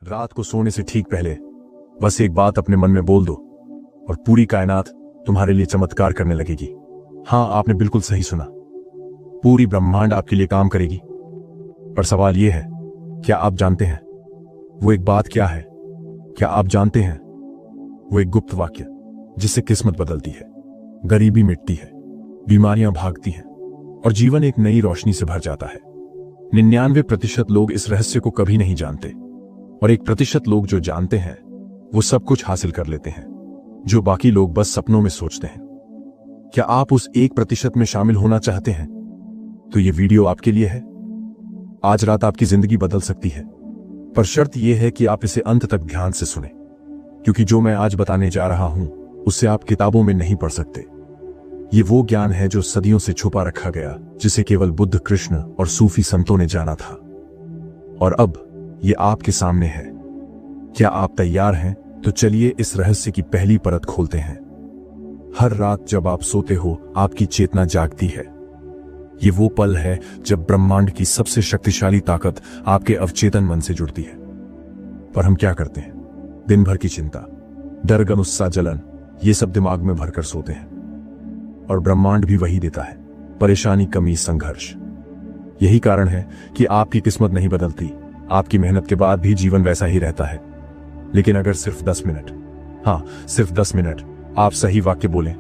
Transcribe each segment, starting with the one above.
रात को सोने से ठीक पहले बस एक बात अपने मन में बोल दो और पूरी कायनात तुम्हारे लिए चमत्कार करने लगेगी। हाँ, आपने बिल्कुल सही सुना। पूरी ब्रह्मांड आपके लिए काम करेगी। पर सवाल यह है, क्या आप जानते हैं वो एक बात क्या है? क्या आप जानते हैं वो एक गुप्त वाक्य जिससे किस्मत बदलती है, गरीबी मिटती है, बीमारियां भागती हैं और जीवन एक नई रोशनी से भर जाता है। 99% लोग इस रहस्य को कभी नहीं जानते और 1% लोग जो जानते हैं वो सब कुछ हासिल कर लेते हैं जो बाकी लोग बस सपनों में सोचते हैं। क्या आप उस 1% में शामिल होना चाहते हैं? तो ये वीडियो आपके लिए है। आज रात आपकी जिंदगी बदल सकती है, पर शर्त यह है कि आप इसे अंत तक ध्यान से सुने, क्योंकि जो मैं आज बताने जा रहा हूं उससे आप किताबों में नहीं पढ़ सकते। ये वो ज्ञान है जो सदियों से छुपा रखा गया, जिसे केवल बुद्ध, कृष्ण और सूफी संतों ने जाना था, और अब ये आपके सामने है। क्या आप तैयार हैं? तो चलिए इस रहस्य की पहली परत खोलते हैं। हर रात जब आप सोते हो, आपकी चेतना जागती है। ये वो पल है जब ब्रह्मांड की सबसे शक्तिशाली ताकत आपके अवचेतन मन से जुड़ती है। पर हम क्या करते हैं? दिन भर की चिंता, डर, गुस्सा, जलन, ये सब दिमाग में भरकर सोते हैं, और ब्रह्मांड भी वही देता है, परेशानी, कमी, संघर्ष। यही कारण है कि आपकी किस्मत नहीं बदलती। आपकी मेहनत के बाद भी जीवन वैसा ही रहता है। लेकिन अगर सिर्फ 10 मिनट, हाँ सिर्फ 10 मिनट आप सही वाक्य बोलें,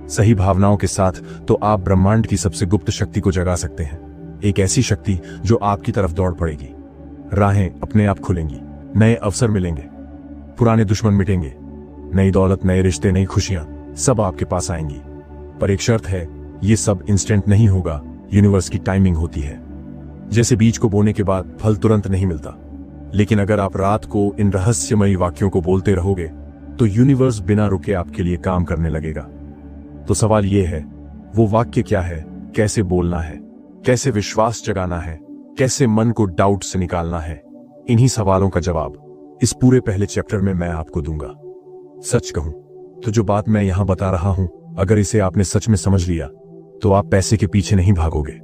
सही भावनाओं के साथ, तो आप ब्रह्मांड की सबसे गुप्त शक्ति को जगा सकते हैं। एक ऐसी शक्ति जो आपकी तरफ दौड़ पड़ेगी। राहें अपने आप खुलेंगी, नए अवसर मिलेंगे, पुराने दुश्मन मिटेंगे, नई दौलत, नए रिश्ते, नई खुशियां सब आपके पास आएंगी। पर एक शर्त है, ये सब इंस्टेंट नहीं होगा। यूनिवर्स की टाइमिंग होती है। जैसे बीज को बोने के बाद फल तुरंत नहीं मिलता, लेकिन अगर आप रात को इन रहस्यमयी वाक्यों को बोलते रहोगे तो यूनिवर्स बिना रुके आपके लिए काम करने लगेगा। तो सवाल यह है, वो वाक्य क्या है? कैसे बोलना है? कैसे विश्वास जगाना है? कैसे मन को डाउट से निकालना है? इन्हीं सवालों का जवाब इस पूरे पहले चैप्टर में मैं आपको दूंगा। सच कहूं तो जो बात मैं यहां बता रहा हूं, अगर इसे आपने सच में समझ लिया तो आप पैसे के पीछे नहीं भागोगे,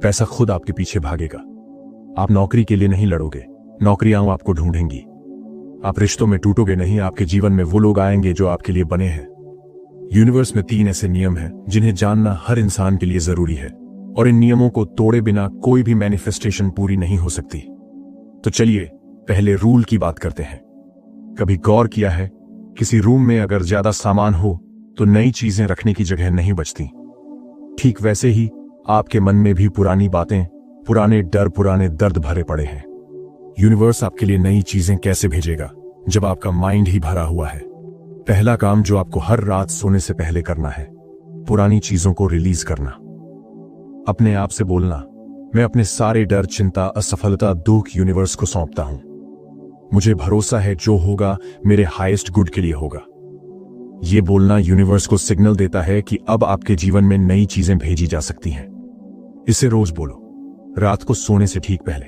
पैसा खुद आपके पीछे भागेगा। आप नौकरी के लिए नहीं लड़ोगे, नौकरियां आपको ढूंढेंगी। आप रिश्तों में टूटोगे नहीं, आपके जीवन में वो लोग आएंगे जो आपके लिए बने हैं। यूनिवर्स में 3 ऐसे नियम हैं जिन्हें जानना हर इंसान के लिए जरूरी है, और इन नियमों को तोड़े बिना कोई भी मैनिफेस्टेशन पूरी नहीं हो सकती। तो चलिए पहले रूल की बात करते हैं। कभी गौर किया है, किसी रूम में अगर ज्यादा सामान हो तो नई चीजें रखने की जगह नहीं बचती। ठीक वैसे ही आपके मन में भी पुरानी बातें, पुराने डर, पुराने दर्द भरे पड़े हैं। यूनिवर्स आपके लिए नई चीजें कैसे भेजेगा जब आपका माइंड ही भरा हुआ है? पहला काम जो आपको हर रात सोने से पहले करना है, पुरानी चीजों को रिलीज करना। अपने आप से बोलना, मैं अपने सारे डर, चिंता, असफलता, दुख यूनिवर्स को सौंपता हूं। मुझे भरोसा है जो होगा मेरे हाईएस्ट गुड के लिए होगा। यह बोलना यूनिवर्स को सिग्नल देता है कि अब आपके जीवन में नई चीजें भेजी जा सकती हैं। इसे रोज बोलो, रात को सोने से ठीक पहले,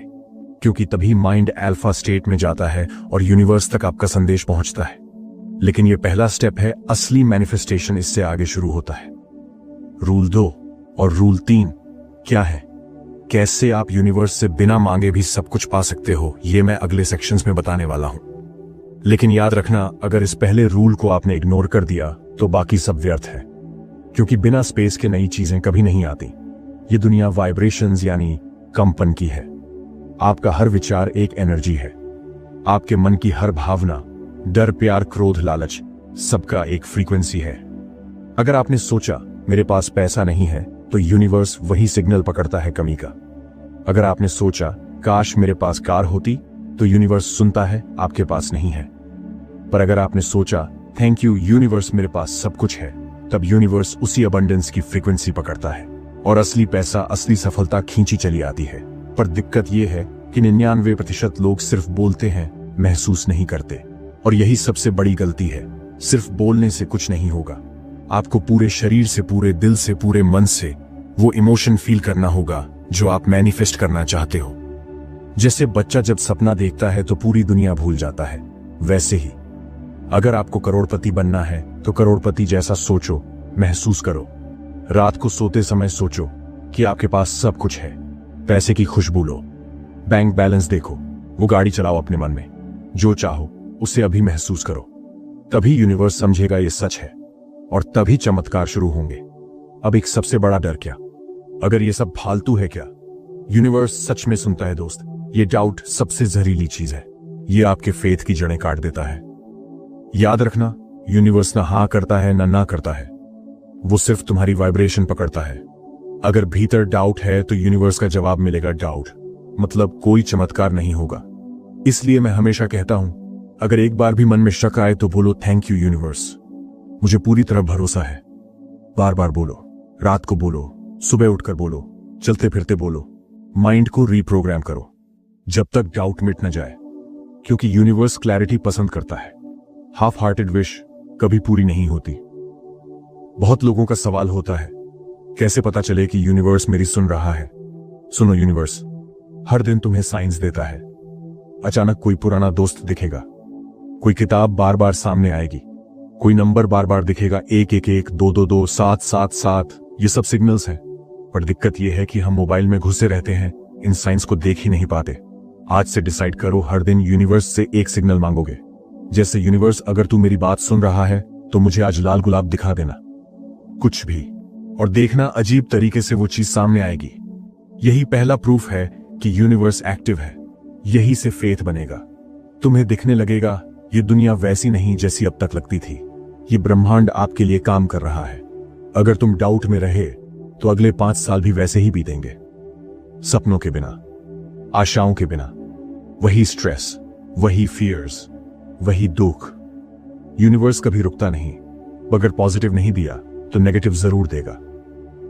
क्योंकि तभी माइंड अल्फा स्टेट में जाता है और यूनिवर्स तक आपका संदेश पहुंचता है। लेकिन यह पहला स्टेप है, असली मैनिफेस्टेशन इससे आगे शुरू होता है। रूल 2 और रूल 3 क्या है? कैसे आप यूनिवर्स से बिना मांगे भी सब कुछ पा सकते हो, यह मैं अगले सेक्शंस में बताने वाला हूं। लेकिन याद रखना, अगर इस पहले रूल को आपने इग्नोर कर दिया तो बाकी सब व्यर्थ है, क्योंकि बिना स्पेस के नई चीजें कभी नहीं आती। ये दुनिया वाइब्रेशंस यानी कंपन की है। आपका हर विचार एक एनर्जी है। आपके मन की हर भावना, डर, प्यार, क्रोध, लालच, सबका एक फ्रीक्वेंसी है। अगर आपने सोचा मेरे पास पैसा नहीं है, तो यूनिवर्स वही सिग्नल पकड़ता है कमी का। अगर आपने सोचा काश मेरे पास कार होती, तो यूनिवर्स सुनता है आपके पास नहीं है। पर अगर आपने सोचा थैंक यू यूनिवर्स, मेरे पास सब कुछ है, तब यूनिवर्स उसी अबंडेंस की फ्रीक्वेंसी पकड़ता है और असली पैसा, असली सफलता खींची चली आती है। पर दिक्कत यह है कि 99% लोग सिर्फ बोलते हैं, महसूस नहीं करते, और यही सबसे बड़ी गलती है। सिर्फ बोलने से कुछ नहीं होगा। आपको पूरे शरीर से, पूरे दिल से, पूरे मन से वो इमोशन फील करना होगा जो आप मैनिफेस्ट करना चाहते हो। जैसे बच्चा जब सपना देखता है तो पूरी दुनिया भूल जाता है, वैसे ही अगर आपको करोड़पति बनना है तो करोड़पति जैसा सोचो, महसूस करो। रात को सोते समय सोचो कि आपके पास सब कुछ है। पैसे की खुशबू लो, बैंक बैलेंस देखो, वो गाड़ी चलाओ अपने मन में। जो चाहो उसे अभी महसूस करो, तभी यूनिवर्स समझेगा ये सच है और तभी चमत्कार शुरू होंगे। अब एक सबसे बड़ा डर क्या? अगर ये सब फालतू है क्या? यूनिवर्स सच में सुनता है दोस्त। ये डाउट सबसे जहरीली चीज है। ये आपके फेथ की जड़ें काट देता है। याद रखना, यूनिवर्स ना हाँ करता है ना करता है, वो सिर्फ तुम्हारी वाइब्रेशन पकड़ता है। अगर भीतर डाउट है तो यूनिवर्स का जवाब मिलेगा डाउट, मतलब कोई चमत्कार नहीं होगा। इसलिए मैं हमेशा कहता हूं, अगर एक बार भी मन में शक आए तो बोलो थैंक यू यूनिवर्स, मुझे पूरी तरह भरोसा है। बार बार बोलो, रात को बोलो, सुबह उठकर बोलो, चलते फिरते बोलो। माइंड को रीप्रोग्राम करो जब तक डाउट मिट न जाए, क्योंकि यूनिवर्स क्लैरिटी पसंद करता है। हाफ हार्टेड विश कभी पूरी नहीं होती। बहुत लोगों का सवाल होता है, कैसे पता चले कि यूनिवर्स मेरी सुन रहा है? सुनो, यूनिवर्स हर दिन तुम्हें साइंस देता है। अचानक कोई पुराना दोस्त दिखेगा, कोई किताब बार बार सामने आएगी, कोई नंबर बार बार दिखेगा, 111 222 777। ये सब सिग्नल्स हैं। पर दिक्कत यह है कि हम मोबाइल में घुसे रहते हैं, इन साइंस को देख ही नहीं पाते। आज से डिसाइड करो, हर दिन यूनिवर्स से एक सिग्नल मांगोगे। जैसे यूनिवर्स, अगर तू मेरी बात सुन रहा है तो मुझे आज लाल गुलाब दिखा देना, कुछ भी। और देखना, अजीब तरीके से वो चीज सामने आएगी। यही पहला प्रूफ है कि यूनिवर्स एक्टिव है। यही से फेथ बनेगा। तुम्हें दिखने लगेगा ये दुनिया वैसी नहीं जैसी अब तक लगती थी। ये ब्रह्मांड आपके लिए काम कर रहा है। अगर तुम डाउट में रहे तो अगले 5 साल भी वैसे ही बीतेंगे, सपनों के बिना, आशाओं के बिना। वही स्ट्रेस, वही फियर्स, वही दुख। यूनिवर्स कभी रुकता नहीं। अगर पॉजिटिव नहीं दिया तो नेगेटिव जरूर देगा।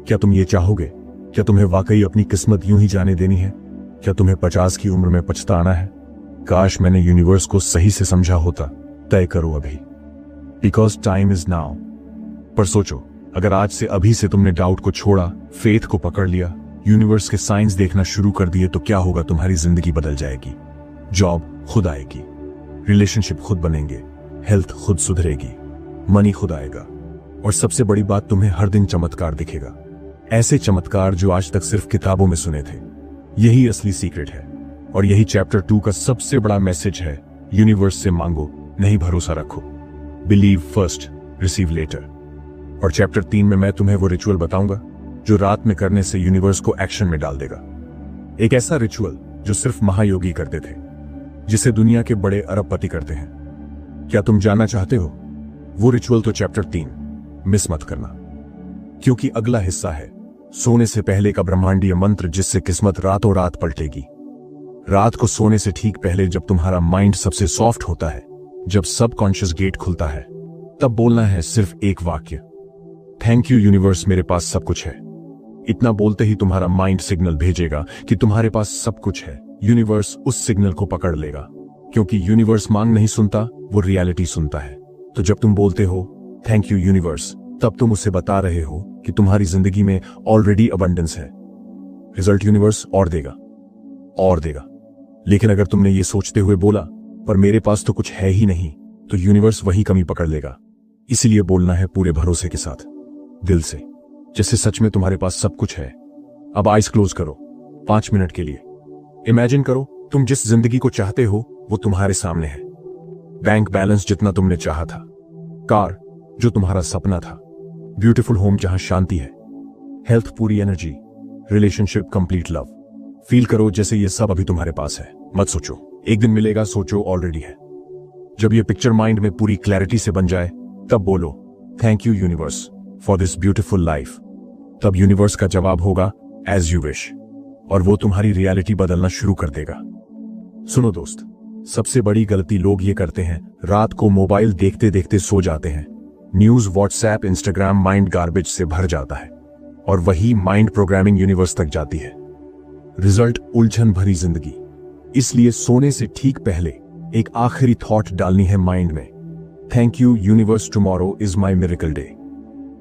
क्या तुम ये चाहोगे? क्या तुम्हें वाकई अपनी किस्मत यूं ही जाने देनी है? क्या तुम्हें 50 की उम्र में पछताना है? काश मैंने यूनिवर्स को सही से समझा होता। तय करो अभी, बिकॉज टाइम इज नाउ। पर सोचो, अगर आज से अभी से तुमने डाउट को छोड़ा, फेथ को पकड़ लिया, यूनिवर्स के साइंस देखना शुरू कर दिए, तो क्या होगा? तुम्हारी जिंदगी बदल जाएगी। जॉब खुद आएगी, रिलेशनशिप खुद बनेंगे, हेल्थ खुद सुधरेगी, मनी खुद आएगा, और सबसे बड़ी बात, तुम्हें हर दिन चमत्कार दिखेगा। ऐसे चमत्कार जो आज तक सिर्फ किताबों में सुने थे। यही असली सीक्रेट है और यही चैप्टर 2 का सबसे बड़ा मैसेज है। यूनिवर्स से मांगो, नहीं भरोसा रखो। Believe first, receive later. और चैप्टर 3 में मैं तुम्हें वो रिचुअल बताऊंगा जो रात में करने से यूनिवर्स को एक्शन में डाल देगा। एक ऐसा रिचुअल जो सिर्फ महायोगी करते थे, जिसे दुनिया के बड़े अरबपति करते हैं। क्या तुम जानना चाहते हो? वो रिचुअल तो चैप्टर 3 मिस मत करना, क्योंकि अगला हिस्सा है सोने से पहले का ब्रह्मांडीय मंत्र, जिससे किस्मत रातों रात पलटेगी। रात को सोने से ठीक पहले, जब तुम्हारा माइंड सबसे सॉफ्ट होता है, जब सबकॉन्शियस गेट खुलता है, तब बोलना है सिर्फ एक वाक्य, थैंक यू यूनिवर्स, मेरे पास सब कुछ है। इतना बोलते ही तुम्हारा माइंड सिग्नल भेजेगा कि तुम्हारे पास सब कुछ है। यूनिवर्स उस सिग्नल को पकड़ लेगा, क्योंकि यूनिवर्स मांग नहीं सुनता, वो रियलिटी सुनता है। तो जब तुम बोलते हो थैंक यू यूनिवर्स, तब तुम उसे बता रहे हो कि तुम्हारी जिंदगी में ऑलरेडी अबंडेंस है। रिजल्ट यूनिवर्स और देगा, और देगा। लेकिन अगर तुमने ये सोचते हुए बोला, पर मेरे पास तो कुछ है ही नहीं, तो यूनिवर्स वही कमी पकड़ लेगा। इसीलिए बोलना है पूरे भरोसे के साथ, दिल से, जैसे सच में तुम्हारे पास सब कुछ है। अब आइज क्लोज करो 5 मिनट के लिए। इमेजिन करो, तुम जिस जिंदगी को चाहते हो वो तुम्हारे सामने है। बैंक बैलेंस जितना तुमने चाहा था, कार जो तुम्हारा सपना था, ब्यूटीफुल होम जहां शांति है, हेल्थ पूरी energy, relationship complete love. Feel करो जैसे ये सब अभी तुम्हारे पास है। मत सोचो एक दिन मिलेगा, सोचो ऑलरेडी है। जब ये पिक्चर माइंड में पूरी क्लैरिटी से बन जाए, तब बोलो thank you universe for this beautiful life. तब यूनिवर्स का जवाब होगा एज यू विश, और वो तुम्हारी रियलिटी बदलना शुरू कर देगा। सुनो दोस्त, सबसे बड़ी गलती लोग ये करते हैं, रात को मोबाइल देखते देखते सो जाते हैं। News, WhatsApp, Instagram, mind garbage से भर जाता है, और वही माइंड प्रोग्रामिंग यूनिवर्स तक जाती है। रिजल्ट उलझन भरी जिंदगी। इसलिए सोने से ठीक पहले एक आखिरी थॉट डालनी है माइंड में, thank you universe, tomorrow is my miracle day.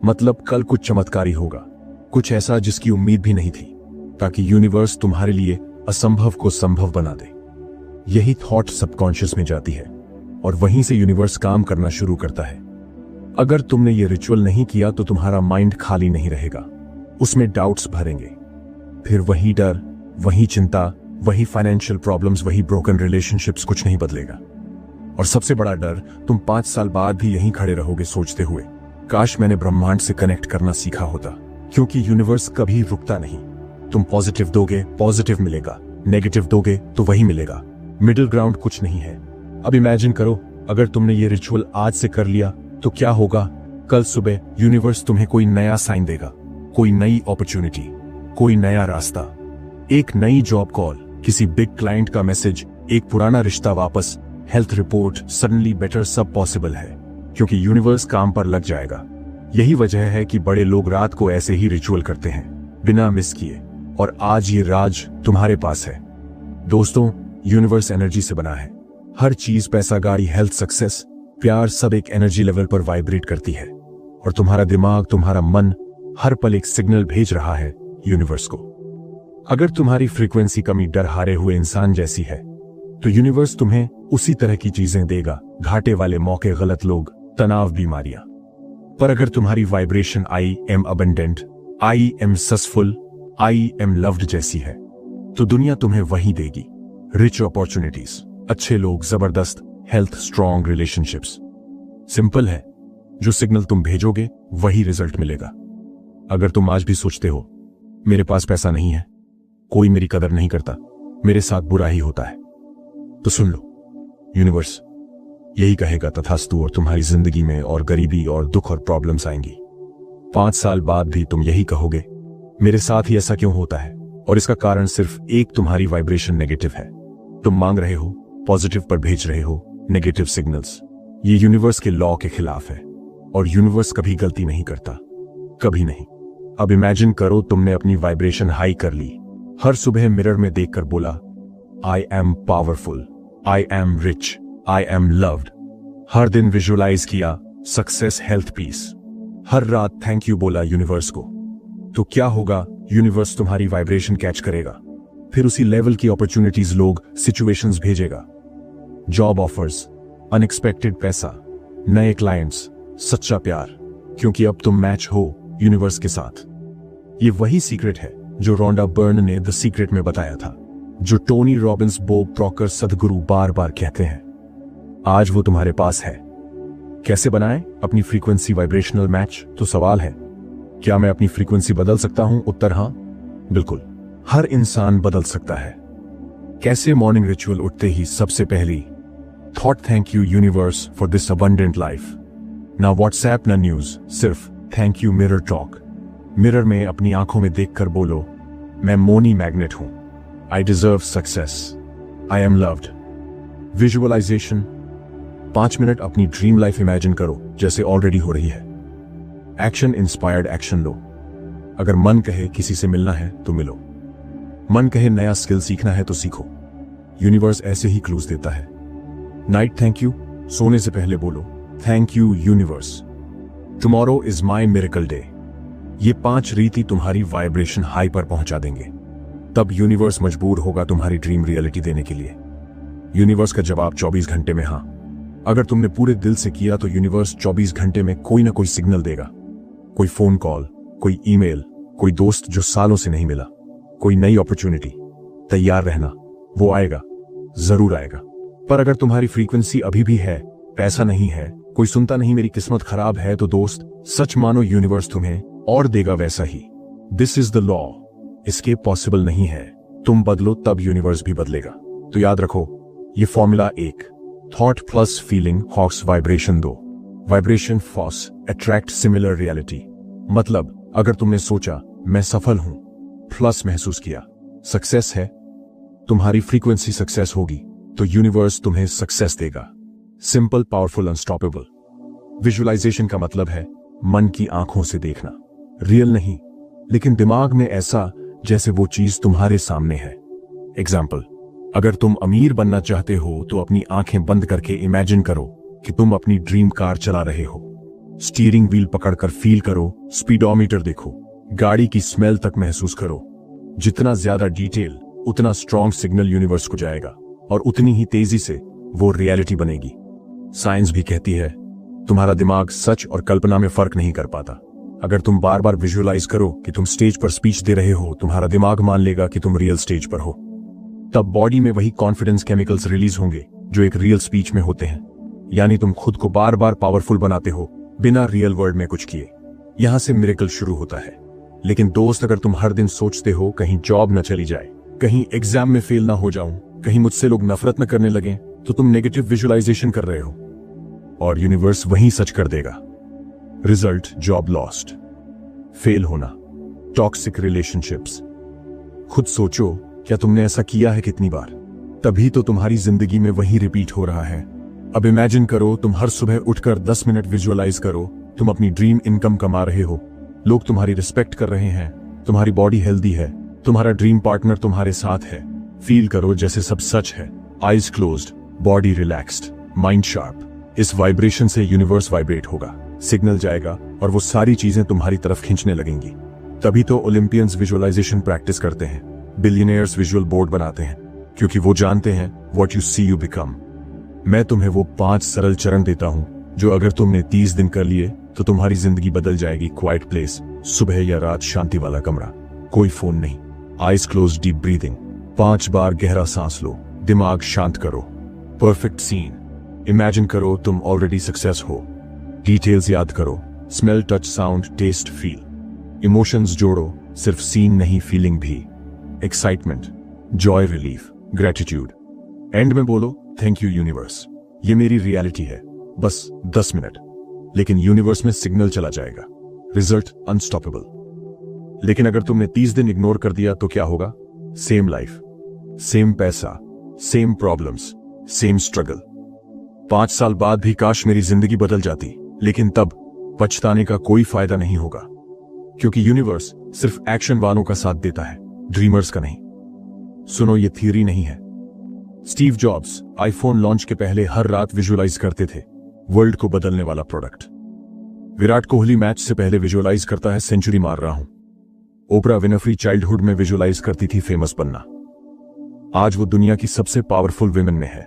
मतलब कल कुछ चमत्कारी होगा, कुछ ऐसा जिसकी उम्मीद भी नहीं थी, ताकि यूनिवर्स तुम्हारे लिए असंभव को संभव बना दे। यही थॉट सबकॉन्शियस में जाती है और वहीं से यूनिवर्स काम करना शुरू करता है। अगर तुमने ये रिचुअल नहीं किया तो तुम्हारा माइंड खाली नहीं रहेगा, उसमें डाउट्स भरेंगे। फिर वही डर, वही चिंता, वही फाइनेंशियल प्रॉब्लम्स, वही ब्रोकन रिलेशनशिप्स, कुछ नहीं बदलेगा। और सबसे बड़ा डर, तुम 5 साल बाद भी यहीं खड़े रहोगे सोचते हुए, काश मैंने ब्रह्मांड से कनेक्ट करना सीखा होता। क्योंकि यूनिवर्स कभी रुकता नहीं। तुम पॉजिटिव दोगे, पॉजिटिव मिलेगा, नेगेटिव दोगे तो वही मिलेगा। मिडिल ग्राउंड कुछ नहीं है। अब इमेजिन करो, अगर तुमने ये रिचुअल आज से कर लिया तो क्या होगा? कल सुबह यूनिवर्स तुम्हें कोई नया साइन देगा, कोई नई अपॉर्चुनिटी, कोई नया रास्ता, एक नई जॉब कॉल, किसी बिग क्लाइंट का मैसेज, एक पुराना रिश्ता वापस, हेल्थ रिपोर्ट, सडनली बेटर, सब पॉसिबल है। क्योंकि यूनिवर्स काम पर लग जाएगा। यही वजह है कि बड़े लोग रात को ऐसे ही रिचुअल करते हैं, बिना मिस किए। और आज ये राज तुम्हारे पास है। दोस्तों, यूनिवर्स एनर्जी से बना है। हर चीज, पैसा, गाड़ी, हेल्थ, सक्सेस, प्यार, सब एक एनर्जी लेवल पर वाइब्रेट करती है। और तुम्हारा दिमाग, तुम्हारा मन हर पल एक सिग्नल भेज रहा है यूनिवर्स को। अगर तुम्हारी फ्रीक्वेंसी कमी डर हारे हुए इंसान जैसी है तो यूनिवर्स तुम्हें उसी तरह की चीजें देगा, घाटे वाले मौके, गलत लोग, तनाव, बीमारियां। पर अगर तुम्हारी vibration I am abundant, I am successful, I am loved जैसी है तो दुनिया तुम्हें वही देगी। रिच अपॉर्चुनिटीज, अच्छे लोग, जबरदस्त हेल्थ, स्ट्रॉन्ग रिलेशनशिप्स। सिंपल है, जो सिग्नल तुम भेजोगे वही रिजल्ट मिलेगा। अगर तुम आज भी सोचते हो मेरे पास पैसा नहीं है, कोई मेरी कदर नहीं करता, मेरे साथ बुरा ही होता है, तो सुन लो, यूनिवर्स यही कहेगा तथास्तु, और तुम्हारी जिंदगी में और गरीबी और दुख और प्रॉब्लम्स आएंगी। 5 साल बाद भी तुम यही कहोगे, मेरे साथ ही ऐसा क्यों होता है? और इसका कारण सिर्फ एक, तुम्हारी वाइब्रेशन नेगेटिव है। तुम मांग रहे हो, पॉजिटिव पर भेज रहे हो नेगेटिव सिग्नल्स। ये यूनिवर्स के लॉ के खिलाफ है, और यूनिवर्स कभी गलती नहीं करता, कभी नहीं। अब इमेजिन करो, तुमने अपनी वाइब्रेशन हाई कर ली। हर सुबह मिरर में देखकर बोला, I am powerful, I am rich, I am loved. हर दिन विजुअलाइज किया सक्सेस, हेल्थ, पीस। हर रात थैंक यू बोला यूनिवर्स को। तो क्या होगा? यूनिवर्स तुम्हारी वाइब्रेशन कैच करेगा, फिर उसी लेवल की अपॉर्चुनिटीज, लोग, सिचुएशंस भेजेगा। जॉब ऑफर्स, अनएक्सपेक्टेड पैसा, नए क्लाइंट्स, सच्चा प्यार। क्योंकि अब तुम मैच हो यूनिवर्स के साथ। ये वही सीक्रेट है जो रोंडा बर्न ने द सीक्रेट में बताया था, जो टोनी रॉबिन्स, बॉब प्रॉकर, सदगुरु बार बार कहते हैं। आज वो तुम्हारे पास है। कैसे बनाएं अपनी फ्रीक्वेंसी वाइब्रेशनल मैच? तो सवाल है, क्या मैं अपनी फ्रीक्वेंसी बदल सकता हूं? उत्तर हां, बिल्कुल। हर इंसान बदल सकता है। कैसे? मॉर्निंग रिचुअल उठते ही सबसे पहली thought, thank you universe for this abundant life. ना व्हाट्सएप, ना न्यूज, सिर्फ thank you mirror talk. Mirror में अपनी आंखों में देखकर बोलो, मैं मोनी मैग्नेट हूं, I deserve success, I am loved. Visualization, 5 minute अपनी ड्रीम लाइफ इमेजिन करो जैसे ऑलरेडी हो रही है। एक्शन इंस्पायर्ड एक्शन लो। अगर मन कहे किसी से मिलना है तो मिलो, मन कहे नया स्किल सीखना है तो सीखो। यूनिवर्स ऐसे ही क्लूज देता है। नाइट थैंक यू, सोने से पहले बोलो, thank you universe, tomorrow is my miracle day. ये 5 रीति तुम्हारी वाइब्रेशन हाई पर पहुंचा देंगे। तब यूनिवर्स मजबूर होगा तुम्हारी ड्रीम रियलिटी देने के लिए। यूनिवर्स का जवाब 24 घंटे में हां। अगर तुमने पूरे दिल से किया तो यूनिवर्स 24 घंटे में कोई ना कोई सिग्नल देगा। कोई फोन कॉल, कोई ईमेल, कोई दोस्त जो सालों से नहीं मिला, कोई नई अपॉर्चुनिटी। तैयार रहना, वो आएगा, जरूर आएगा। पर अगर तुम्हारी फ्रीक्वेंसी अभी भी है, पैसा नहीं है, कोई सुनता नहीं, मेरी किस्मत खराब है, तो दोस्त सच मानो, यूनिवर्स तुम्हें और देगा वैसा ही। This is the law, escape possible नहीं है। तुम बदलो तब यूनिवर्स भी बदलेगा। तो याद रखो, ये फॉर्मूला 1, थॉट प्लस फीलिंग हॉक्स वाइब्रेशन 2, वाइब्रेशन फॉस अट्रैक्ट सिमिलर रियलिटी। मतलब अगर तुमने सोचा मैं सफल हूं, प्लस महसूस किया सक्सेस है, तुम्हारी फ्रीक्वेंसी सक्सेस होगी तो यूनिवर्स तुम्हें सक्सेस देगा। Simple, powerful, unstoppable. विजुअलाइजेशन का मतलब है मन की आंखों से देखना, रियल नहीं लेकिन दिमाग में ऐसा जैसे वो चीज तुम्हारे सामने है। एग्जाम्पल, अगर तुम अमीर बनना चाहते हो तो अपनी आंखें बंद करके इमेजिन करो कि तुम अपनी ड्रीम कार चला रहे हो। स्टीयरिंग व्हील पकड़कर फील करो, स्पीडोमीटर देखो, गाड़ी की स्मेल तक महसूस करो। जितना ज्यादा डिटेल उतना स्ट्रॉन्ग सिग्नल यूनिवर्स को जाएगा और उतनी ही तेजी से वो रियलिटी बनेगी। साइंस भी कहती है तुम्हारा दिमाग सच और कल्पना में फर्क नहीं कर पाता। अगर तुम बार बार विजुअलाइज करो कि तुम स्टेज पर स्पीच दे रहे हो, तुम्हारा दिमाग मान लेगा कि तुम रियल स्टेज पर हो। तब बॉडी में वही कॉन्फिडेंस केमिकल्स रिलीज होंगे जो एक रियल स्पीच में होते हैं। यानी तुम खुद को बार बार पावरफुल बनाते हो बिना रियल वर्ल्ड में कुछ किए। यहां से मिरेकल शुरू होता है। लेकिन दोस्त, अगर तुम हर दिन सोचते हो कहीं जॉब न चली जाए, कहीं एग्जाम में फेल ना हो जाऊं, कहीं मुझसे लोग नफरत न करने लगे, तो तुम नेगेटिव विजुअलाइजेशन कर रहे हो और यूनिवर्स वही सच कर देगा। रिजल्ट, जॉब लॉस्ट, फेल होना, टॉक्सिक रिलेशनशिप्स। खुद सोचो, क्या तुमने ऐसा किया है कितनी बार? तभी तो तुम्हारी जिंदगी में वही रिपीट हो रहा है। अब इमेजिन करो, तुम हर सुबह उठकर 10 मिनट विजुअलाइज करो तुम अपनी ड्रीम इनकम कमा रहे हो, लोग तुम्हारी रिस्पेक्ट कर रहे हैं, तुम्हारी बॉडी हेल्दी है, तुम्हारा ड्रीम पार्टनर तुम्हारे साथ है। फील करो जैसे सब सच है। Eyes closed, body relaxed, mind sharp. इस वाइब्रेशन से यूनिवर्स वाइब्रेट होगा, सिग्नल जाएगा और वो सारी चीजें तुम्हारी तरफ खींचने लगेंगी। तभी तो ओलंपियंस विजुअलाइजेशन प्रैक्टिस करते हैं, बिलियनियर्स विजुअल बोर्ड बनाते हैं, क्योंकि वो जानते हैं what you see you become. मैं तुम्हें वो 5 सरल चरण देता हूं जो अगर तुमने 30 दिन कर लिए तो तुम्हारी जिंदगी बदल जाएगी। क्वाइट प्लेस, सुबह या रात शांति वाला कमरा, कोई फोन नहीं, आईज क्लोज, डीप ब्रीदिंग, 5 बार गहरा सांस लो, दिमाग शांत करो। परफेक्ट सीन, इमेजिन करो तुम ऑलरेडी सक्सेस हो। डिटेल्स याद करो, smell, touch, sound, taste, feel. Emotions जोड़ो, सिर्फ सीन नहीं, फीलिंग भी। Excitement, joy, relief, gratitude. End में बोलो थैंक यू यूनिवर्स, ये मेरी रियलिटी है। बस 10 मिनट, लेकिन यूनिवर्स में सिग्नल चला जाएगा। Result unstoppable. लेकिन अगर तुमने 30 दिन इग्नोर कर दिया तो क्या होगा? सेम लाइफ, सेम पैसा, सेम प्रॉब्लम्स, सेम स्ट्रगल। 5 साल बाद भी काश मेरी जिंदगी बदल जाती, लेकिन तब पछताने का कोई फायदा नहीं होगा, क्योंकि यूनिवर्स सिर्फ एक्शन वालों का साथ देता है, ड्रीमर्स का नहीं। सुनो, ये थियरी नहीं है। स्टीव जॉब्स आईफोन लॉन्च के पहले हर रात विजुअलाइज करते थे वर्ल्ड को बदलने वाला प्रोडक्ट। विराट कोहली मैच से पहले विजुअलाइज करता है सेंचुरी मार रहा हूं। ओपरा विनफ्री चाइल्डहुड में विजुअलाइज करती थी फेमस बनना। आज वो दुनिया की सबसे पावरफुल विमेन में है।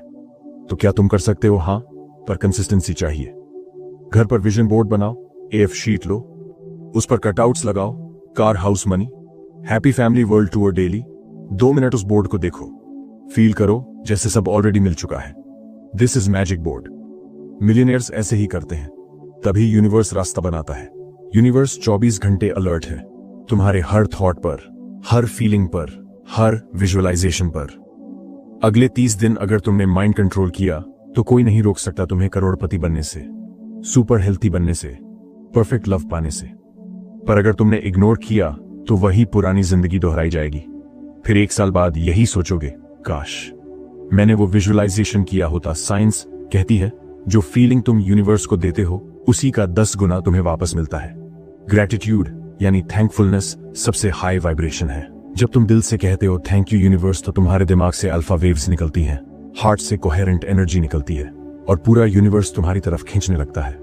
तो क्या तुम कर सकते हो? हां, पर कंसिस्टेंसी चाहिए। घर पर विजन बोर्ड बनाओ, AF शीट लो, उस पर कटआउट्स लगाओ, car, house, money, happy family, world tour daily. 2 minute उस बोर्ड को देखो, फील करो जैसे सब ऑलरेडी मिल चुका है। This is magic board. Millionaires ऐसे ही करते हैं, तभी यूनिवर्स रास्ता बनाता है। यूनिवर्स 24 घंटे अलर्ट है तुम्हारे हर थॉट पर, हर फीलिंग पर, हर विजुअलाइजेशन पर। अगले 30 दिन अगर तुमने माइंड कंट्रोल किया तो कोई नहीं रोक सकता तुम्हें करोड़पति बनने से, सुपर हेल्थी बनने से, परफेक्ट लव पाने से। पर अगर तुमने इग्नोर किया तो वही पुरानी जिंदगी दोहराई जाएगी। फिर 1 साल बाद यही सोचोगे, काश मैंने वो विजुअलाइजेशन किया होता। साइंस कहती है जो फीलिंग तुम यूनिवर्स को देते हो उसी का 10 गुना तुम्हें वापस मिलता है। ग्रेटिट्यूड यानी थैंकफुलनेस सबसे हाई वाइब्रेशन है। जब तुम दिल से कहते हो थैंक यू यूनिवर्स, तो तुम्हारे दिमाग से अल्फा वेव्स निकलती हैं, हार्ट से कोहेरेंट एनर्जी निकलती है और पूरा यूनिवर्स तुम्हारी तरफ खींचने लगता है।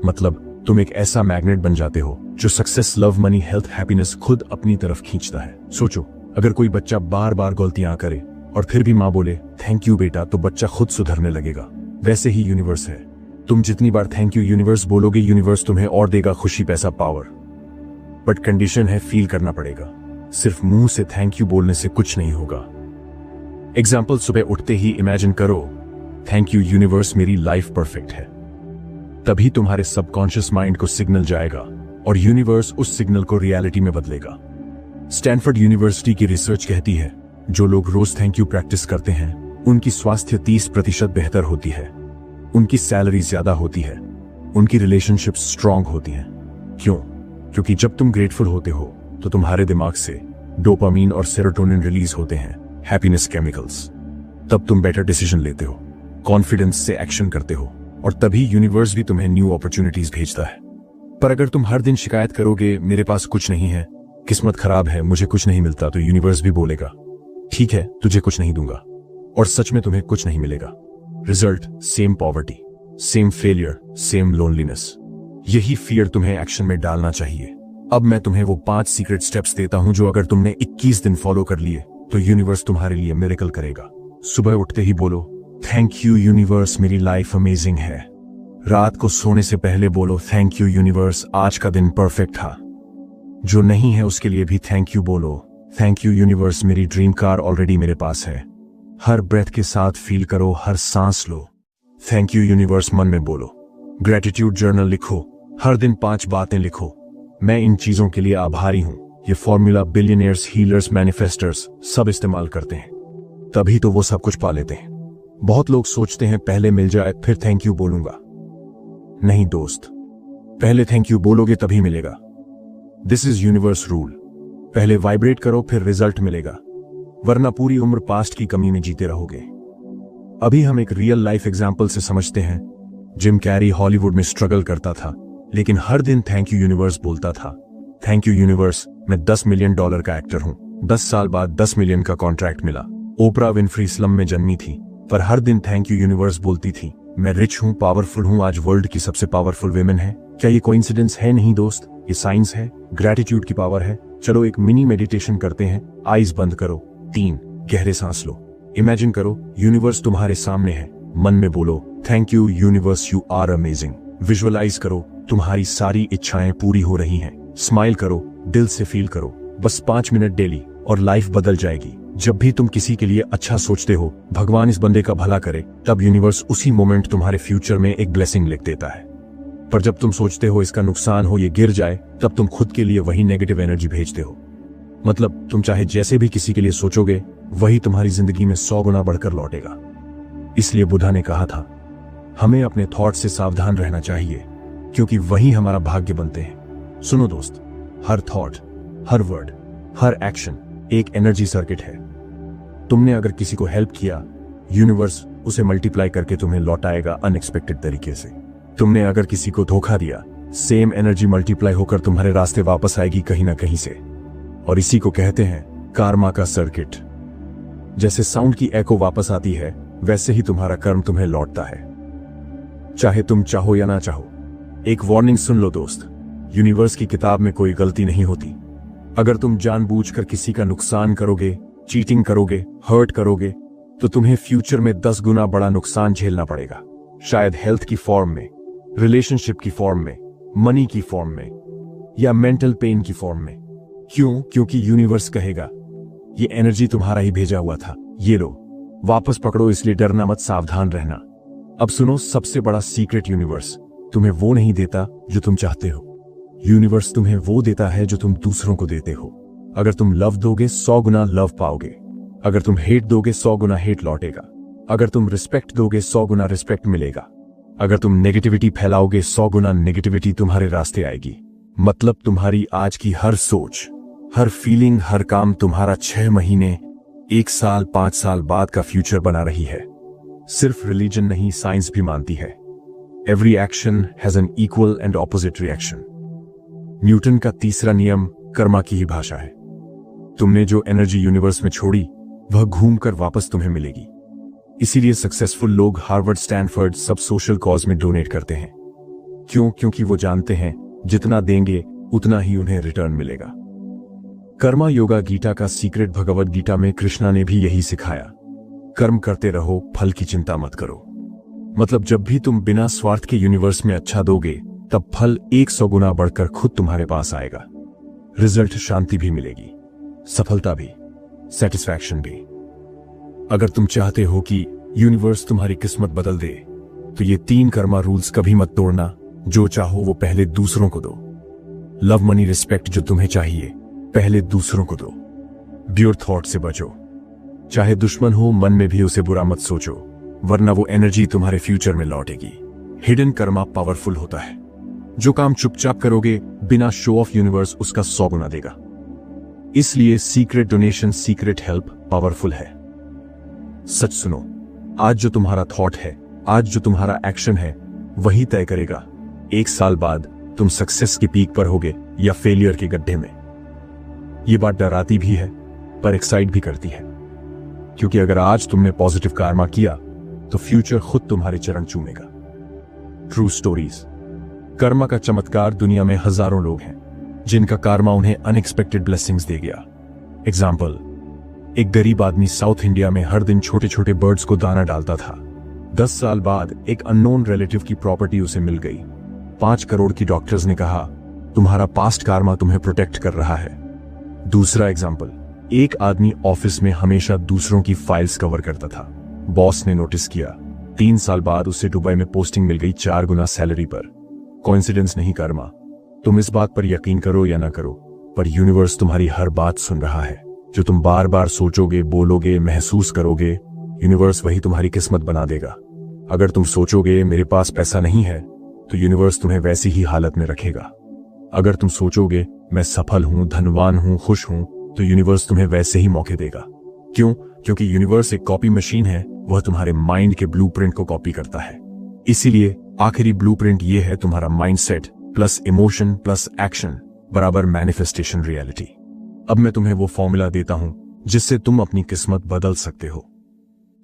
मतलब तुम एक ऐसा मैग्नेट बन जाते हो जो success, love, money, health, happiness खुद अपनी तरफ खींचता है। सोचो, अगर कोई बच्चा बार बार गलतियां करे और फिर भी माँ बोले थैंक यू बेटा, तो बच्चा खुद सुधरने लगेगा। वैसे ही यूनिवर्स है। तुम जितनी बार थैंक यू यूनिवर्स बोलोगे, यूनिवर्स तुम्हें और देगा खुशी, पैसा, पावर। बट कंडीशन है, फील करना पड़ेगा। सिर्फ मुंह से थैंक यू बोलने से कुछ नहीं होगा। एग्जाम्पल, सुबह उठते ही इमेजिन करो थैंक यू यूनिवर्स, मेरी लाइफ परफेक्ट है। तभी तुम्हारे सबकॉन्शियस माइंड को सिग्नल जाएगा और यूनिवर्स उस सिग्नल को रियलिटी में बदलेगा। स्टैनफोर्ड यूनिवर्सिटी की रिसर्च कहती है जो लोग रोज थैंक यू प्रैक्टिस करते हैं उनकी स्वास्थ्य 30% बेहतर होती है, उनकी सैलरी ज्यादा होती है, उनकी रिलेशनशिप्स स्ट्रांग होती हैं। क्यों? क्योंकि जब तुम ग्रेटफुल होते हो तो तुम्हारे दिमाग से डोपामीन और सेरोटोनिन रिलीज होते हैं, हैप्पीनेस केमिकल्स। तब तुम बेटर डिसीजन लेते हो, कॉन्फिडेंस से एक्शन करते हो और तभी यूनिवर्स भी तुम्हें न्यू अपॉर्चुनिटीज भेजता है। पर अगर तुम हर दिन शिकायत करोगे मेरे पास कुछ नहीं है, किस्मत खराब है, मुझे कुछ नहीं मिलता, तो यूनिवर्स भी बोलेगा ठीक है, तुझे कुछ नहीं दूंगा, और सच में तुम्हें कुछ नहीं मिलेगा। Result, same poverty, same failure, same loneliness. यही फियर तुम्हें एक्शन में डालना चाहिए। अब मैं तुम्हें वो 5 सीक्रेट स्टेप्स देता हूं जो अगर तुमने 21 दिन फॉलो कर लिए तो यूनिवर्स तुम्हारे लिए मिरेकल करेगा। सुबह उठते ही बोलो थैंक यू यूनिवर्स, मेरी लाइफ अमेजिंग है। रात को सोने से पहले बोलो थैंक यू यूनिवर्स, आज का दिन परफेक्ट था। जो नहीं है उसके लिए भी थैंक यू बोलो, थैंक यू यूनिवर्स, मेरी ड्रीम कार ऑलरेडी मेरे पास है। हर ब्रेथ के साथ फील करो, हर सांस लो। थैंक यू यूनिवर्स मन में बोलो। ग्रेटिट्यूड जर्नल लिखो, हर दिन 5 बातें लिखो। मैं इन चीजों के लिए आभारी हूं। ये फॉर्मूला बिलियनियर्स, हीलर्स, मैनिफेस्टर्स सब इस्तेमाल करते हैं, तभी तो वो सब कुछ पा लेते हैं। बहुत लोग सोचते हैं पहले मिल जाए फिर थैंक यू बोलूंगा। नहीं दोस्त, पहले थैंक यू बोलोगे तभी मिलेगा। This is universe rule. पहले वाइब्रेट करो फिर रिजल्ट मिलेगा, वरना पूरी उम्र पास्ट की कमी में जीते रहोगे। अभी हम एक रियल लाइफ एग्जाम्पल से समझते हैं। जिम कैरी हॉलीवुड में स्ट्रगल करता था, लेकिन हर दिन थैंक यू यूनिवर्स बोलता था। थैंक यू यूनिवर्स, मैं $10 मिलियन का एक्टर हूं। 10 साल बाद 10 मिलियन का कॉन्ट्रैक्ट मिला। ओपरा विनफ्री स्लम में जन्मी थी, पर हर दिन थैंक यू यूनिवर्स बोलती थी। मैं रिच हूं, पावरफुल हूं, आज वर्ल्ड की सबसे पावरफुल विमेन है। क्या ये कोइंसिडेंस है? नहीं दोस्त, ये साइंस है, ग्रेटिट्यूड की पावर है। चलो एक मिनी मेडिटेशन करते हैं। आईज बंद करो। 3 गहरे सांस लो। इमेजिन करो यूनिवर्स तुम्हारे सामने है। मन में बोलो, thank you universe, you are amazing. Visualize करो तुम्हारी सारी इच्छाएं पूरी हो रही हैं। स्माइल करो, दिल से फील करो। बस 5 मिनट डेली और लाइफ बदल जाएगी। जब भी तुम किसी के लिए अच्छा सोचते हो, भगवान इस बंदे का भला करे, तब यूनिवर्स उसी मोमेंट तुम्हारे फ्यूचर में एक ब्लेसिंग लिख देता है। पर जब तुम सोचते हो इसका नुकसान हो, ये गिर जाए, तब तुम खुद के लिए वही नेगेटिव एनर्जी भेजते हो। मतलब तुम चाहे जैसे भी किसी के लिए सोचोगे, वही तुम्हारी जिंदगी में 100 गुना बढ़कर लौटेगा। इसलिए बुद्धा ने कहा था, हमें अपने थॉट से सावधान रहना चाहिए, क्योंकि वही हमारा भाग्य बनते हैं। सुनो दोस्त, हर थॉट, हर वर्ड, हर एक्शन एक एनर्जी सर्किट है। तुमने अगर किसी को हेल्प किया, यूनिवर्स उसे मल्टीप्लाई करके तुम्हें लौटाएगा अनएक्सपेक्टेड तरीके से। तुमने अगर किसी को धोखा दिया, सेम एनर्जी मल्टीप्लाई होकर तुम्हारे रास्ते वापस आएगी कहीं ना कहीं से। और इसी को कहते हैं कार्मा का सर्किट। जैसे साउंड की एको वापस आती है, वैसे ही तुम्हारा कर्म तुम्हें लौटता है, चाहे तुम चाहो या ना चाहो। एक वार्निंग सुन लो दोस्त, यूनिवर्स की किताब में कोई गलती नहीं होती। अगर तुम जानबूझकर किसी का नुकसान करोगे, चीटिंग करोगे, हर्ट करोगे, तो तुम्हें फ्यूचर में 10 गुना बड़ा नुकसान झेलना पड़ेगा। शायद हेल्थ की फॉर्म में, रिलेशनशिप की फॉर्म में, मनी की फॉर्म में, या मेंटल पेन की फॉर्म में। क्यों? क्योंकि यूनिवर्स कहेगा, ये एनर्जी तुम्हारा ही भेजा हुआ था, ये लो, वापस पकड़ो। इसलिए डरना मत, सावधान रहना। अब सुनो सबसे बड़ा सीक्रेट, यूनिवर्स तुम्हें वो नहीं देता जो तुम चाहते हो। यूनिवर्स तुम्हें वो देता है जो तुम दूसरों को देते हो। अगर तुम लव दोगे, 100 गुना लव पाओगे। अगर तुम हेट दोगे, 100 गुना हेट लौटेगा। अगर तुम रिस्पेक्ट दोगे, 100 गुना रिस्पेक्ट मिलेगा। अगर तुम नेगेटिविटी फैलाओगे, 100 गुना नेगेटिविटी तुम्हारे रास्ते आएगी। मतलब तुम्हारी आज की हर सोच, हर फीलिंग, हर काम तुम्हारा 6 महीने, 1 साल, 5 साल बाद का फ्यूचर बना रही है। सिर्फ रिलीजन नहीं, साइंस भी मानती है, every action has an equal and opposite reaction. Newton का तीसरा नियम कर्मा की ही भाषा है। तुमने जो एनर्जी यूनिवर्स में छोड़ी, वह घूमकर वापस तुम्हें मिलेगी। इसीलिए सक्सेसफुल लोग हार्वर्ड, स्टैनफोर्ड सब सोशल कॉज में डोनेट करते हैं। क्यों? क्योंकि वो जानते हैं जितना देंगे उतना ही उन्हें रिटर्न मिलेगा। कर्मा योगा गीता का सीक्रेट, भगवद गीता में कृष्णा ने भी यही सिखाया, कर्म करते रहो, फल की चिंता मत करो। मतलब जब भी तुम बिना स्वार्थ के यूनिवर्स में अच्छा दोगे, तब फल 100 गुना बढ़कर खुद तुम्हारे पास आएगा। रिजल्ट, शांति भी मिलेगी, सफलता भी, सेटिस्फैक्शन भी। अगर तुम चाहते हो कि यूनिवर्स तुम्हारी किस्मत बदल दे, तो ये 3 कर्मा रूल्स कभी मत तोड़ना। जो चाहो वो पहले दूसरों को दो। लव, मनी, रिस्पेक्ट जो तुम्हें चाहिए, पहले दूसरों को दो। ब्योर थॉट से बचो। चाहे दुश्मन हो, मन में भी उसे बुरा मत सोचो, वरना वो एनर्जी तुम्हारे फ्यूचर में लौटेगी। हिडन कर्मा पावरफुल होता है। जो काम चुपचाप करोगे, बिना शो ऑफ, यूनिवर्स उसका 100 गुना देगा। इसलिए secret donation, secret help powerful है। सच सुनो, आज जो तुम्हारा थॉट है, आज जो तुम्हारा एक्शन है, वही तय करेगा 1 साल बाद तुम सक्सेस की पीक पर होगे या फेलियर के गड्ढे में। ये बात डराती भी है, पर एक्साइट भी करती है, क्योंकि अगर आज तुमने पॉजिटिव कार्मा किया, तो फ्यूचर खुद तुम्हारे चरण चूमेगा। True stories. कर्मा का चमत्कार, दुनिया में हजारों लोग हैं जिनका कार्मा उन्हें अनएक्सपेक्टेड ब्लेसिंग्स दे गया। एग्जाम्पल, एक गरीब आदमी साउथ इंडिया में हर दिन छोटे छोटे बर्ड्स को दाना डालता था। 10 साल बाद एक अननोन रिलेटिव की प्रॉपर्टी उसे मिल गई। 5 करोड़ की डॉक्टर्स ने कहा, तुम्हारा पास्ट कार्मा तुम्हें प्रोटेक्ट कर रहा है। दूसरा एग्जाम्पल, एक आदमी ऑफिस में हमेशा दूसरों की फाइल्स कवर करता था। बॉस ने नोटिस किया। 3 साल बाद उसे दुबई में पोस्टिंग मिल गई 4 गुना सैलरी पर। कोइंसिडेंस नहीं कर्मा। तुम इस बात पर यकीन करो या ना करो, पर यूनिवर्स तुम्हारी हर बात सुन रहा है। जो तुम बार बार सोचोगे, बोलोगे, महसूस करोगे, यूनिवर्स वही तुम्हारी किस्मत बना देगा। अगर तुम सोचोगे मेरे पास पैसा नहीं है, तो यूनिवर्स तुम्हें वैसी ही हालत में रखेगा। अगर तुम सोचोगे मैं सफल हूं, धनवान हूं, खुश हूं, तो यूनिवर्स तुम्हें वैसे ही मौके देगा। क्यों? क्योंकि यूनिवर्स एक कॉपी मशीन है। वह तुम्हारे माइंड के ब्लूप्रिंट को कॉपी करता है। इसीलिए आखिरी ब्लूप्रिंट ये है, तुम्हारा mindset plus emotion plus action बराबर मैनिफेस्टेशन रियलिटी। अब मैं तुम्हें वो फॉर्मूला देता हूं जिससे तुम अपनी किस्मत बदल सकते हो।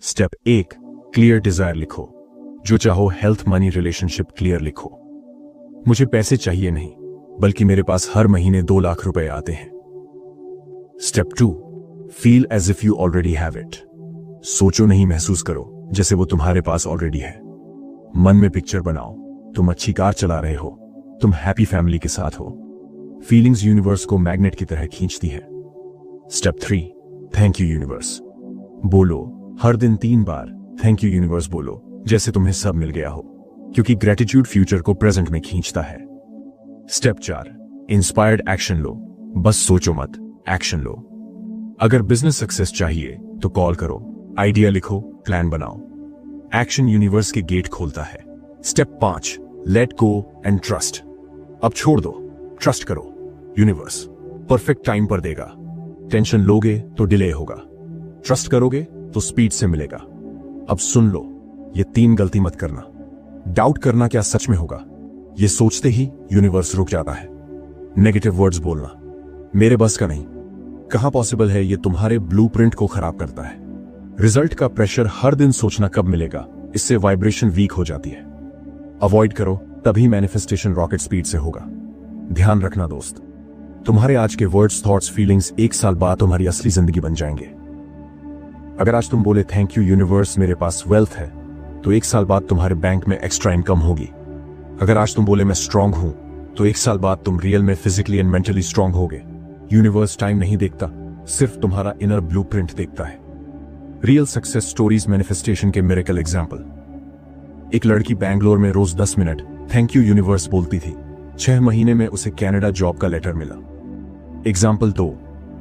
स्टेप 1, क्लियर डिजायर लिखो। जो चाहो, हेल्थ, मनी, रिलेशनशिप क्लियर लिखो। मुझे पैसे चाहिए नहीं, बल्कि मेरे पास हर महीने 2 लाख रुपए आते हैं। Step 2, feel as if you already have it. सोचो नहीं, महसूस करो जैसे वो तुम्हारे पास ऑलरेडी है। मन में पिक्चर बनाओ, तुम अच्छी कार चला रहे हो, तुम हैप्पी फैमिली के साथ हो। फीलिंग्स यूनिवर्स को मैग्नेट की तरह खींचती है। Step 3, thank you universe. बोलो हर दिन 3 बार थैंक यू यूनिवर्स बोलो, जैसे तुम्हें सब मिल गया हो, क्योंकि ग्रेटिट्यूड फ्यूचर को प्रेजेंट में खींचता है। स्टेप 4, इंस्पायर्ड एक्शन लो। बस सोचो मत, एक्शन लो। अगर बिजनेस सक्सेस चाहिए तो कॉल करो, आइडिया लिखो, प्लान बनाओ। एक्शन यूनिवर्स के गेट खोलता है। Step 5, let go and trust. अब छोड़ दो, ट्रस्ट करो। यूनिवर्स परफेक्ट टाइम पर देगा। टेंशन लोगे तो डिले होगा, ट्रस्ट करोगे तो स्पीड से मिलेगा। अब सुन लो, ये 3 गलती मत करना। डाउट करना क्या सच में होगा, ये सोचते ही यूनिवर्स रुक जाता है। नेगेटिव वर्ड्स बोलना, मेरे बस का नहीं, कहां पॉसिबल है, ये तुम्हारे ब्लूप्रिंट को खराब करता है। रिजल्ट का प्रेशर, हर दिन सोचना कब मिलेगा, इससे वाइब्रेशन वीक हो जाती है। अवॉइड करो, तभी मैनिफेस्टेशन रॉकेट स्पीड से होगा। ध्यान रखना दोस्त, तुम्हारे आज के वर्ड्स, थॉट्स, फीलिंग्स 1 साल बाद तुम्हारी असली जिंदगी बन जाएंगे। अगर आज तुम बोले थैंक यू यूनिवर्स, मेरे पास वेल्थ है, तो 1 साल बाद तुम्हारे बैंक में एक्स्ट्रा इनकम होगी। अगर आज तुम बोले मैं स्ट्रांग हूं, तो 1 साल बाद तुम रियल में फिजिकली एंड मेंटली स्ट्रांग होगे। यूनिवर्स टाइम नहीं देखता, सिर्फ तुम्हारा इनर ब्लूप्रिंट देखता है। रियल सक्सेस स्टोरीज, मैनिफेस्टेशन के मिरेकल एग्जाम्पल। एक लड़की बैंगलोर में रोज 10 मिनट थैंक यू यूनिवर्स बोलती थी। 6 महीने में उसे कनाडा जॉब का लेटर मिला। एग्जाम्पल 2,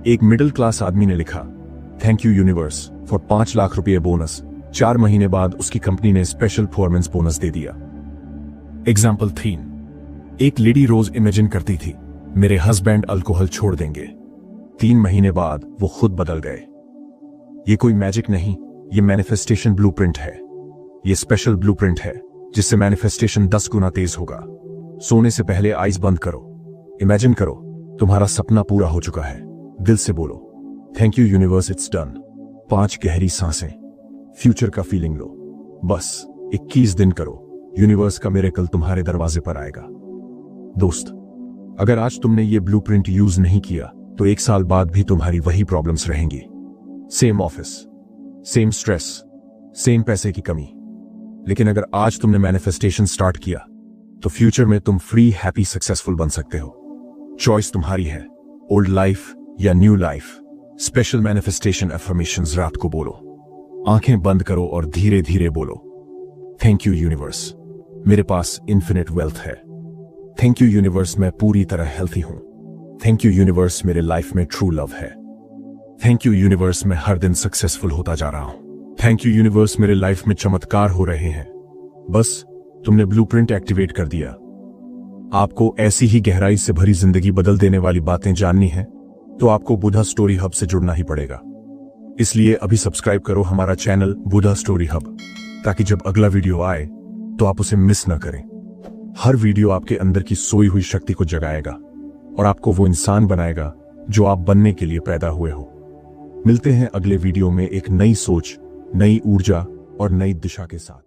एक मिडिल क्लास आदमी ने लिखा thank you universe for 5 lakh रुपये बोनस। 4 महीने बाद उसकी कंपनी ने स्पेशल परफॉर्मेंस बोनस दे दिया। एग्जाम्पल 3, एक लेडी रोज इमेजिन करती थी मेरे हस्बैंड अल्कोहल छोड़ देंगे। 3 महीने बाद वो खुद बदल गए। ये कोई मैजिक नहीं, ये मैनिफेस्टेशन ब्लूप्रिंट है। ये स्पेशल ब्लूप्रिंट है जिससे मैनिफेस्टेशन 10 गुना तेज होगा। सोने से पहले आइज बंद करो, इमेजिन करो तुम्हारा सपना पूरा हो चुका है। दिल से बोलो thank you universe, it's done. 5 गहरी सांसें, फ्यूचर का फीलिंग लो। बस 21 दिन करो, यूनिवर्स का मिरेकल तुम्हारे दरवाजे पर आएगा। दोस्त, अगर आज तुमने ये ब्लूप्रिंट यूज नहीं किया, तो 1 साल बाद भी तुम्हारी वही प्रॉब्लम्स रहेंगी। Same office, same stress, same पैसे की कमी। लेकिन अगर आज तुमने मैनिफेस्टेशन स्टार्ट किया, तो फ्यूचर में तुम फ्री, हैप्पी, सक्सेसफुल बन सकते हो। चॉइस तुम्हारी है, ओल्ड लाइफ या new life. Special manifestation affirmations रात को बोलो, आंखें बंद करो और धीरे धीरे बोलो थैंक यू यूनिवर्स, मेरे पास इन्फिनिट वेल्थ है। थैंक यू यूनिवर्स, मैं पूरी तरह हेल्थी हूं। थैंक यू यूनिवर्स, मेरे लाइफ में ट्रू लव है। थैंक यू यूनिवर्स, मैं हर दिन सक्सेसफुल होता जा रहा हूं। थैंक यू यूनिवर्स, मेरे लाइफ में चमत्कार हो रहे हैं। बस तुमने ब्लूप्रिंट एक्टिवेट कर दिया। आपको ऐसी ही गहराई से भरी जिंदगी बदल देने वाली बातें जाननी है, तो आपको बुधा स्टोरी हब से जुड़ना ही पड़ेगा। इसलिए अभी सब्सक्राइब करो हमारा चैनल बुधा स्टोरी हब, ताकि जब अगला वीडियो आए तो आप उसे मिस न करें। हर वीडियो आपके अंदर की सोई हुई शक्ति को जगाएगा और आपको वो इंसान बनाएगा जो आप बनने के लिए पैदा हुए हो। मिलते हैं अगले वीडियो में एक नई सोच, नई ऊर्जा और नई दिशा के साथ।